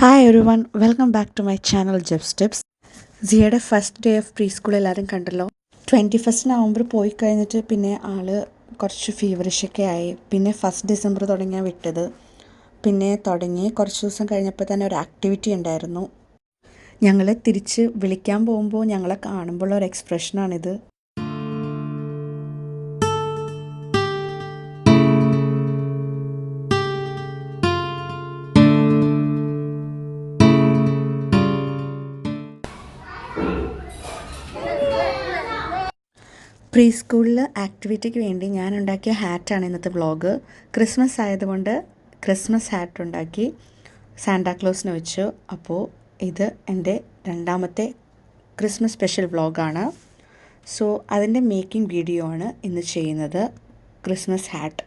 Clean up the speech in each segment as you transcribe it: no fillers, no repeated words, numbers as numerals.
Hi everyone, welcome back to my channel Jeff's tips. സിയയുടെ first day of preschool എല്ലാവരും കണ്ടല്ലോ. 21 November പോയി കഴിഞ്ഞിട്ട് പിന്നെ ആള് കുറച്ച് ഫീവറിഷൊക്കെ ആയി. പിന്നെ 1 ഡിസംബർ തുടങ്ങിയാണ് വിട്ടത്. പിന്നെ തുടങ്ങി കുറച്ച് ദിവസം കഴിഞ്ഞപ്പോൾ തന്നെ ഒരു ആക്ടിവിറ്റി ഉണ്ടായിരുന്നു. ഞങ്ങൾ തിരിച്ച് വിളിക്കാൻ പോകുമ്പോൾ ഞങ്ങളെ കാണുമ്പോൾ ഒരു എക്സ്പ്രഷനാണിത്. പ്രീ സ്കൂളിൽ ആക്ടിവിറ്റിക്ക് വേണ്ടി ഞാൻ ഉണ്ടാക്കിയ ഹാറ്റാണ് ഇന്നത്തെ വ്ളോഗ്. ക്രിസ്മസ് ആയതുകൊണ്ട് ക്രിസ്മസ് ഹാറ്റ് ഉണ്ടാക്കി സാന്റാക്ലോസിന് വെച്ചു. അപ്പോൾ ഇത് എൻ്റെ രണ്ടാമത്തെ ക്രിസ്മസ് സ്പെഷ്യൽ വ്ളോഗാണ്. സോ അതിൻ്റെ മേക്കിംഗ് വീഡിയോ ആണ് ഇന്ന് ചെയ്യുന്നത്. Christmas hat.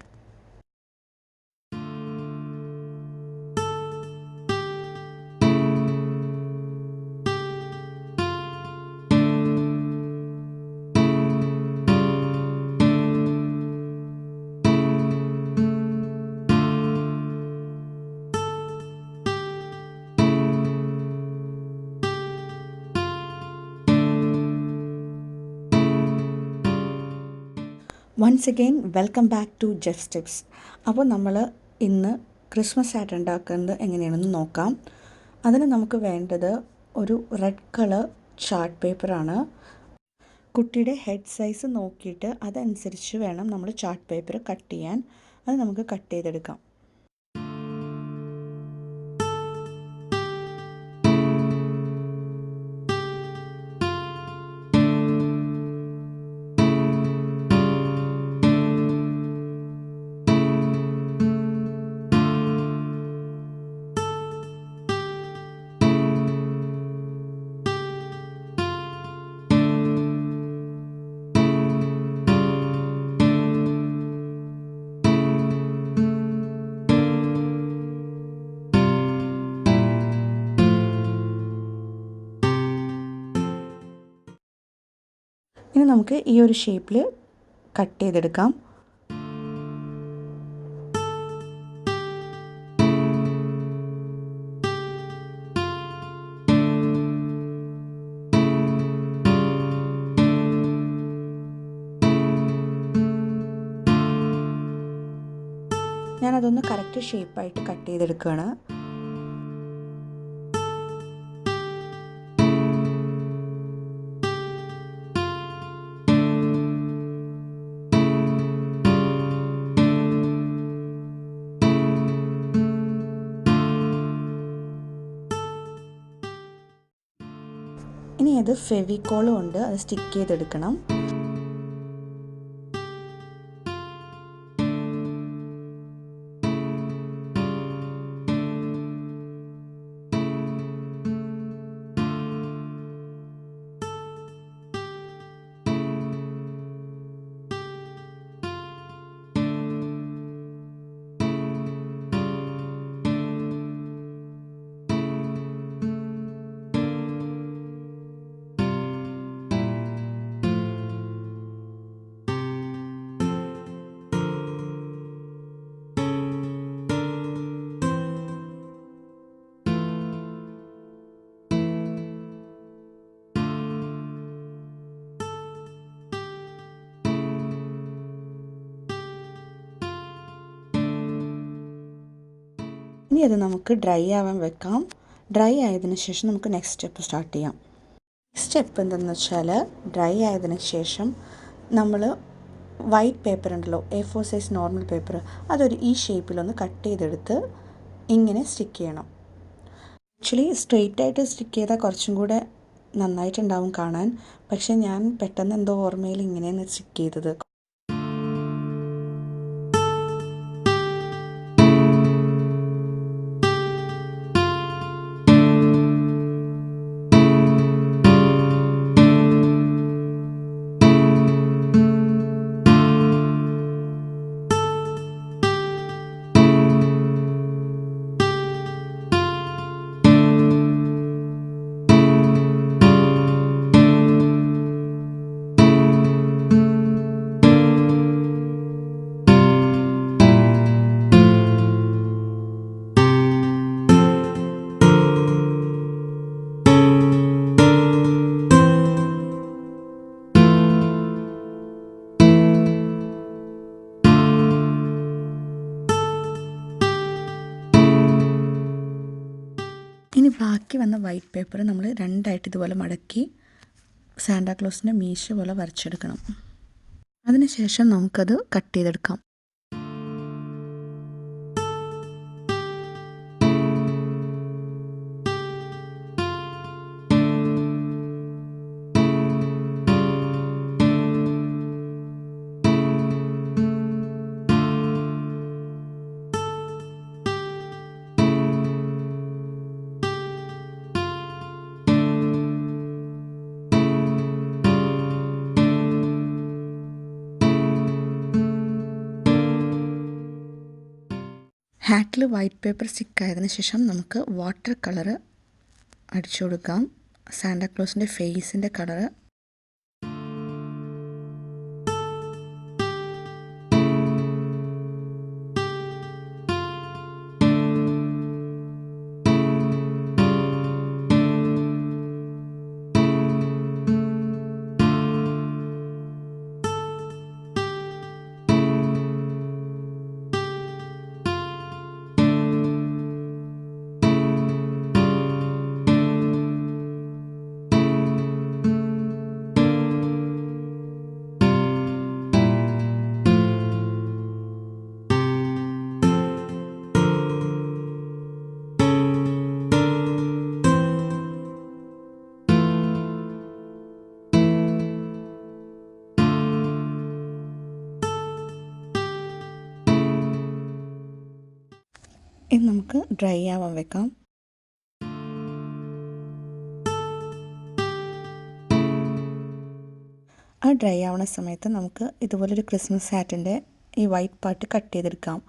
Once again welcome back to Jeff's tips. അപ്പോൾ നമ്മൾ ഇന്ന് ക്രിസ്മസ് ഹാറ്റ് ഉണ്ടാക്കുന്നത് എങ്ങനെയാണെന്ന് നോക്കാം. അതിന് നമുക്ക് വേണ്ടത് ഒരു റെഡ് കളർ ചാർട്ട് പേപ്പറാണ്. കുട്ടിയുടെ ഹെഡ് സൈസ് നോക്കിയിട്ട് അതനുസരിച്ച് വേണം നമ്മൾ ചാർട്ട് പേപ്പർ കട്ട് ചെയ്യാൻ. അത് നമുക്ക് കട്ട് ചെയ്തെടുക്കാം. ഇനി നമുക്ക് ഈ ഒരു ഷേപ്പിൽ കട്ട് ചെയ്തെടുക്കാം. ഞാനതൊന്ന് കറക്റ്റ് ഷേപ്പായിട്ട് കട്ട് ചെയ്തെടുക്കുകയാണ്. ഇനി അത് ഫെവിക്കോൾ കൊണ്ട് അത് സ്റ്റിക്ക് ചെയ്തെടുക്കണം. ഇനി അത് നമുക്ക് ഡ്രൈ ആവാൻ വെക്കാം. ഡ്രൈ ആയതിനു ശേഷം നമുക്ക് നെക്സ്റ്റ് സ്റ്റെപ്പ് സ്റ്റാർട്ട് ചെയ്യാം. നെക്സ്റ്റ് സ്റ്റെപ്പ് എന്തെന്ന് വെച്ചാൽ, ഡ്രൈ ആയതിനു ശേഷം നമ്മൾ വൈറ്റ് പേപ്പർ ഉണ്ടല്ലോ, A4 സൈസ് നോർമൽ പേപ്പർ, അതൊരു ഈ ഷേപ്പിലൊന്ന് കട്ട് ചെയ്തെടുത്ത് ഇങ്ങനെ സ്റ്റിക്ക് ചെയ്യണം. ആക്ച്വലി സ്ട്രെയിറ്റ് ആയിട്ട് സ്റ്റിക്ക് ചെയ്താൽ കുറച്ചും കൂടെ നന്നായിട്ടുണ്ടാവും കാണാൻ. പക്ഷേ ഞാൻ പെട്ടെന്ന് എന്തോ ഓർമ്മയിൽ ഇങ്ങനെയാണ് സ്റ്റിക്ക് ചെയ്തത്. ബാക്കി വന്ന വൈറ്റ് പേപ്പർ നമ്മൾ രണ്ടായിട്ട് ഇതുപോലെ മടക്കി സാന്റാക്ലോസിൻ്റെ മീശ പോലെ വരച്ചെടുക്കണം. അതിനുശേഷം നമുക്കത് കട്ട് ചെയ്തെടുക്കാം. ഹാറ്റിൽ വൈറ്റ് പേപ്പർ സ്റ്റിക്കായതിനു ശേഷം നമുക്ക് വാട്ടർ കളറ് അടിച്ചു കൊടുക്കാം. സാന്റാക്ലോസിൻ്റെ ഫേസിൻ്റെ കളറ്. ഇത് നമുക്ക് ഡ്രൈ ആവാൻ വെക്കാം. ആ ഡ്രൈ ആവുന്ന സമയത്ത് നമുക്ക് ഇതുപോലൊരു ക്രിസ്മസ് ഹാറ്റിൻ്റെ ഈ വൈറ്റ് പാർട്ട് കട്ട് ചെയ്തെടുക്കാം.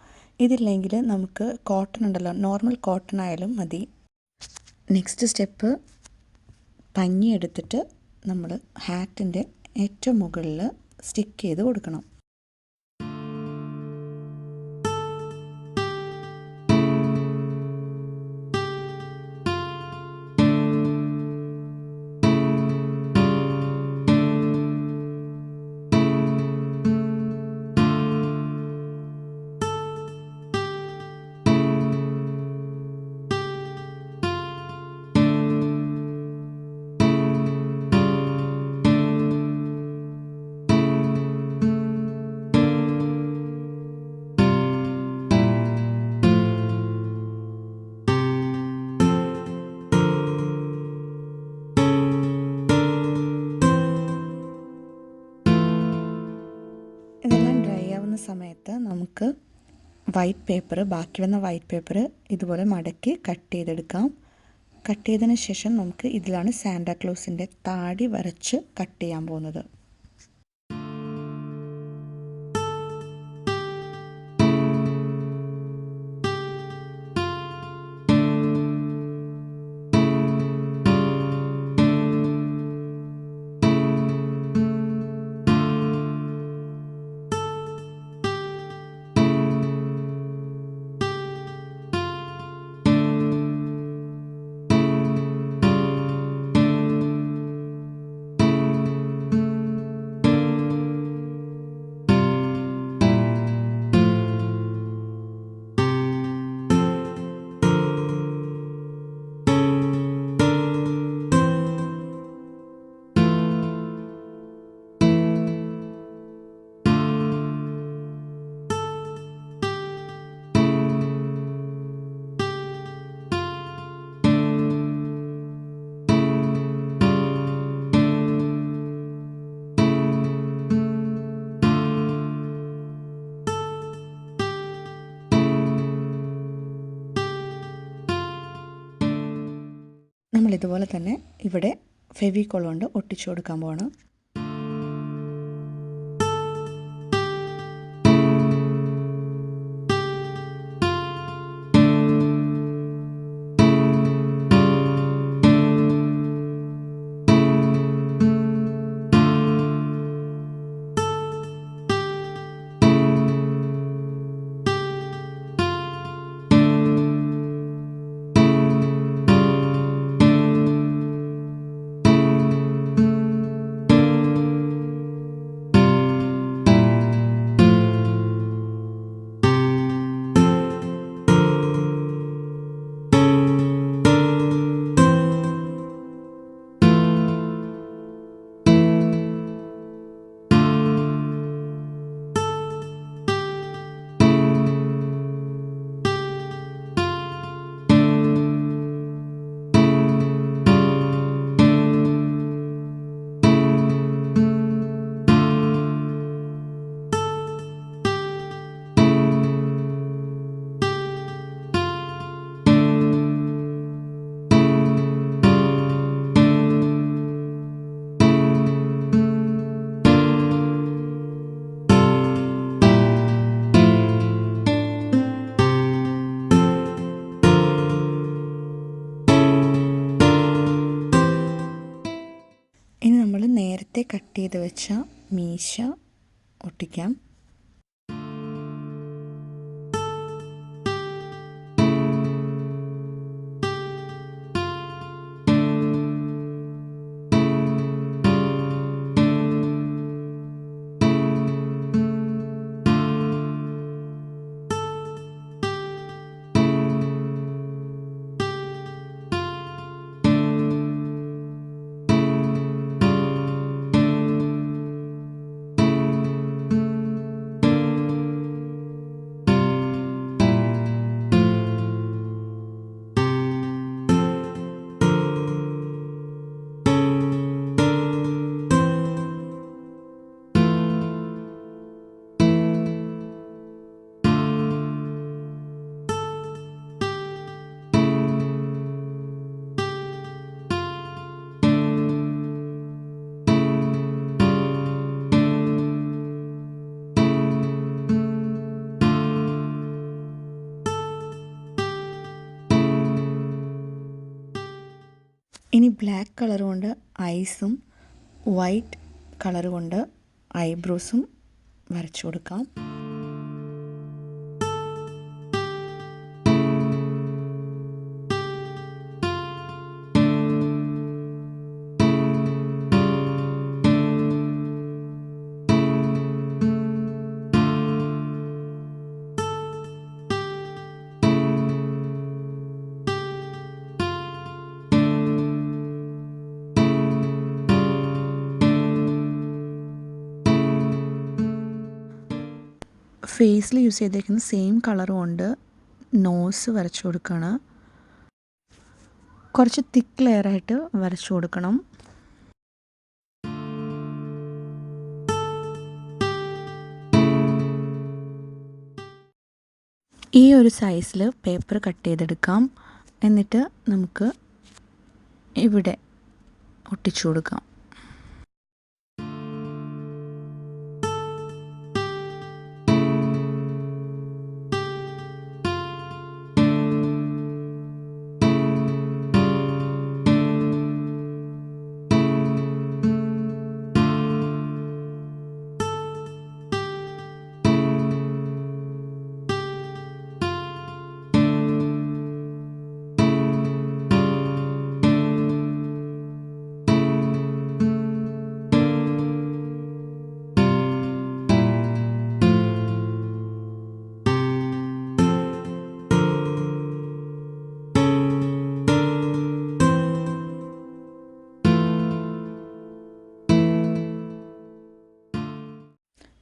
ഇതില്ലെങ്കിൽ നമുക്ക് കോട്ടൺ ഉണ്ടല്ലോ, നോർമൽ കോട്ടൺ ആയാലും മതി. നെക്സ്റ്റ് സ്റ്റെപ്പ്, പഞ്ഞി എടുത്തിട്ട് നമ്മൾ ഹാറ്റിൻ്റെ ഏറ്റവും മുകളിൽ സ്റ്റിക്ക് ചെയ്ത് കൊടുക്കണം. ഇതെല്ലാം ഡ്രൈ ആവുന്ന സമയത്ത് നമുക്ക് ബാക്കി വന്ന വൈറ്റ് പേപ്പർ ഇതുപോലെ മടക്കി കട്ട് ചെയ്തെടുക്കാം. കട്ട് ചെയ്തതിന് ശേഷം നമുക്ക് ഇതിലാണ് സാന്റാക്ലോസിൻ്റെ താടി വരച്ച് കട്ട് ചെയ്യാൻ പോകുന്നത്. നമ്മളിതുപോലെ തന്നെ ഇവിടെ ഫെവിക്കോൾ കൊണ്ട് ഒട്ടിച്ചു കൊടുക്കാൻ പോകണം. നേരത്തെ കട്ട് ചെയ്ത് വെച്ച മീശ ഒട്ടിക്കാം. ഇനി ബ്ലാക്ക് കളർ കൊണ്ട് ഐസും വൈറ്റ് കളർ കൊണ്ട് ഐബ്രോസും വരച്ചു കൊടുക്കാം. ഫേസിൽ യൂസ് ചെയ്തേക്കുന്ന സെയിം കളർ കൊണ്ട് നോസ് വരച്ചു കൊടുക്കണം. കുറച്ച് തിക്ക് ലെയറായിട്ട് വരച്ചു കൊടുക്കണം. ഈ ഒരു സൈസിൽ പേപ്പർ കട്ട് ചെയ്തെടുക്കാം. എന്നിട്ട് നമുക്ക് ഇവിടെ ഒട്ടിച്ചു കൊടുക്കാം.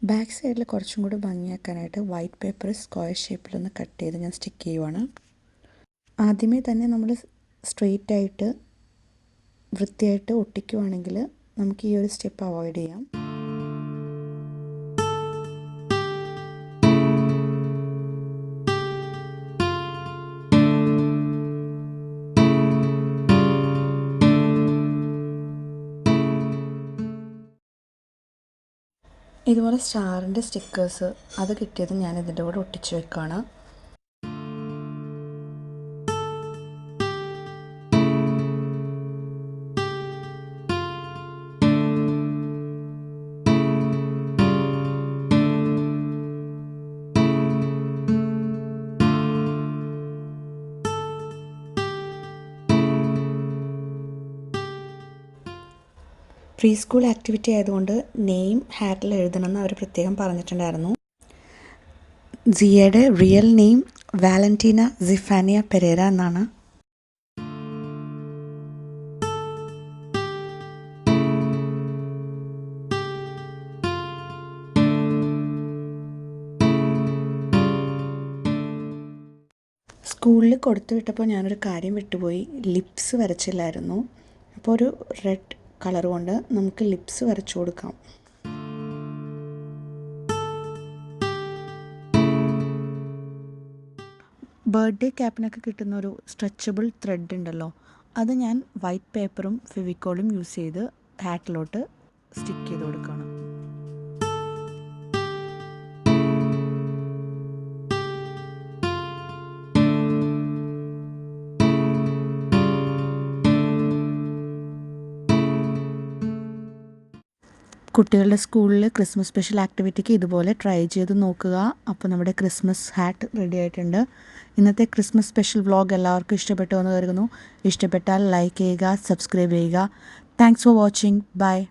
ബാക്ക് സൈഡിൽ കുറച്ചും കൂടി ഭംഗിയാക്കാനായിട്ട് വൈറ്റ് പേപ്പർ സ്ക്വയർ ഷേപ്പിലൊന്ന് കട്ട് ചെയ്ത് ഞാൻ സ്റ്റിക്ക് ചെയ്യുവാണ്. ആദ്യമേ തന്നെ നമ്മൾ സ്ട്രെയിറ്റായിട്ട് വൃത്തിയായിട്ട് ഒട്ടിക്കുവാണെങ്കിൽ നമുക്ക് ഈ ഒരു സ്റ്റെപ്പ് അവോയ്ഡ് ചെയ്യാം. ഇതുപോലെ സ്റ്റാറിൻ്റെ സ്റ്റിക്കേഴ്സ് അത് കിട്ടിയത് ഞാൻ ഇതിൻ്റെ കൂടെ ഒട്ടിച്ച് വെക്കുകയാണ്. പ്രീ സ്കൂൾ ആക്ടിവിറ്റി ആയതുകൊണ്ട് നെയിം ഹാറ്റിൽ എഴുതണമെന്ന് അവർ പ്രത്യേകം പറഞ്ഞിട്ടുണ്ടായിരുന്നു. സിയയുടെ റിയൽ നെയിം വാലന്റീന സിഫാനിയ പെരേര എന്നാണ്. സ്കൂളിൽ കൊടുത്തു വിട്ടപ്പോൾ ഞാനൊരു കാര്യം വിട്ടുപോയി. ലിപ്സ് വരച്ചില്ലായിരുന്നു. അപ്പോൾ ഒരു റെഡ് കളർ കൊണ്ട് നമുക്ക് ലിപ്സ് വരച്ചു കൊടുക്കാം. ബർത്ത്ഡേ ക്യാപ്പിനൊക്കെ കിട്ടുന്ന ഒരു സ്ട്രെച്ചബിൾ ത്രെഡ് ഉണ്ടല്ലോ, അത് ഞാൻ വൈറ്റ് പേപ്പറും ഫെവിക്കോളും യൂസ് ചെയ്ത് ഹാറ്റിലോട്ട് സ്റ്റിക്ക് ചെയ്ത് കൊടുക്കണം. കുട്ടികളുടെ സ്കൂളിൽ ക്രിസ്മസ് സ്പെഷ്യൽ ആക്ടിവിറ്റിക്ക് ഇതുപോലെ ട്രൈ ചെയ്ത് നോക്കുക. അപ്പോൾ നമ്മുടെ ക്രിസ്മസ് ഹാറ്റ് റെഡി ആയിട്ടുണ്ട്. ഇന്നത്തെ ക്രിസ്മസ് സ്പെഷ്യൽ വ്ളോഗ് എല്ലാവർക്കും ഇഷ്ടപ്പെട്ടു എന്ന് കരുതുന്നു. ഇഷ്ടപ്പെട്ടാൽ ലൈക്ക് ചെയ്യുക, സബ്സ്ക്രൈബ് ചെയ്യുക. Thanks for watching. ബൈ.